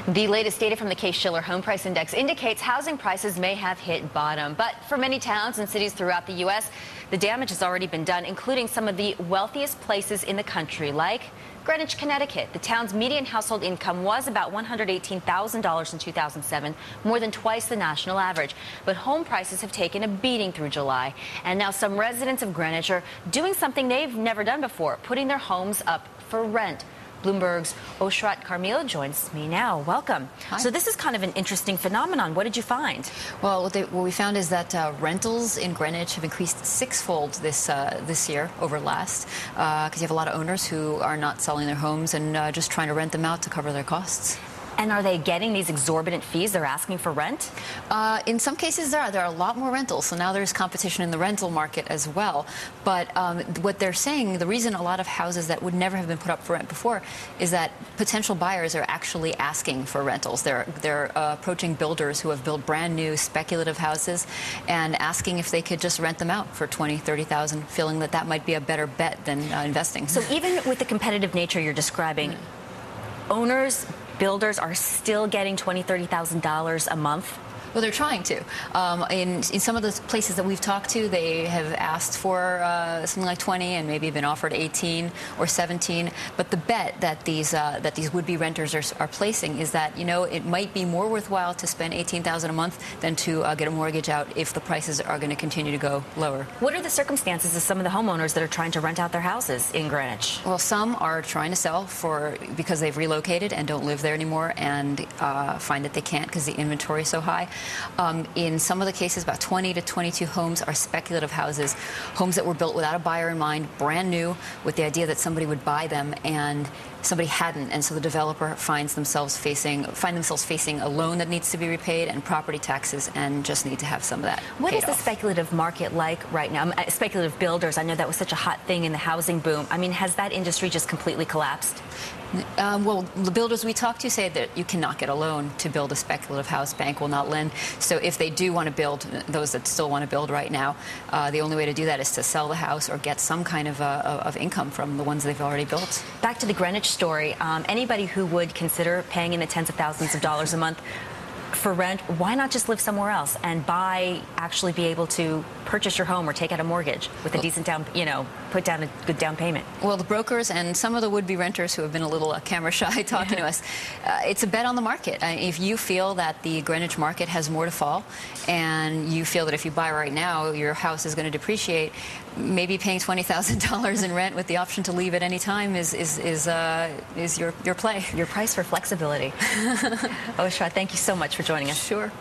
The latest data from the Case-Shiller Home Price Index indicates housing prices may have hit bottom. But for many towns and cities throughout the U.S., the damage has already been done, including some of the wealthiest places in the country, like Greenwich, Connecticut. The town's median household income was about $118,000 in 2007, more than twice the national average. But home prices have taken a beating through July. And now some residents of Greenwich are doing something they've never done before, putting their homes up for rent. Bloomberg's Oshrat Carmil joins me now. Welcome. Hi. So this is kind of an interesting phenomenon. What did you find? Well, what we found is that rentals in Greenwich have increased sixfold this year over last, because you have a lot of owners who are not selling their homes and just trying to rent them out to cover their costs. And are they getting these exorbitant fees they're asking for rent? In some cases, there are a lot more rentals, so now there's competition in the rental market as well. But what they're saying, the reason a lot of houses that would never have been put up for rent before is that potential buyers are actually asking for rentals. They're approaching builders who have built brand new speculative houses and asking if they could just rent them out for $20,000, $30,000, feeling that that might be a better bet than investing. So even with the competitive nature you're describing, owners, builders are still getting $20,000, $30,000 a month? Well, they're trying to. In some of the places that we've talked to, they have asked for something like 20 and maybe been offered 18 or 17. But the bet that these would-be renters are placing is that, you know, it might be more worthwhile to spend $18,000 a month than to get a mortgage out if the prices are going to continue to go lower. What are the circumstances of some of the homeowners that are trying to rent out their houses in Greenwich? Well, some are trying to sell because they've relocated and don't live there anymore and find that they can't because the inventory is so high. In some of the cases, about 20 to 22 homes are speculative houses, homes that were built without a buyer in mind, brand new, with the idea that somebody would buy them, and somebody hadn't, and so the developer find themselves facing a loan that needs to be repaid and property taxes, and just need to have some of that What is paid the off. speculative market like right now? Speculative builders, I know that was such a hot thing in the housing boom. I mean, has that industry just completely collapsed? Well, the builders we talk to say that you cannot get a loan to build a speculative house. Bank will not lend. So if they do want to build, those that still want to build right now, the only way to do that is to sell the house or get some kind of income from the ones they've already built. Back to the Greenwich story, anybody who would consider paying in the tens of thousands of dollars a month for rent, why not just live somewhere else and actually be able to purchase your home or take out a mortgage with a decent down, put down a good down payment? Well, the brokers and some of the would-be renters who have been a little camera shy talking to us, it's a bet on the market. If you feel that the Greenwich market has more to fall and you feel that if you buy right now, your house is going to depreciate, maybe paying $20,000 in rent with the option to leave at any time is your play. Your price for flexibility. Oshrat, thank you so much for joining us. Sure.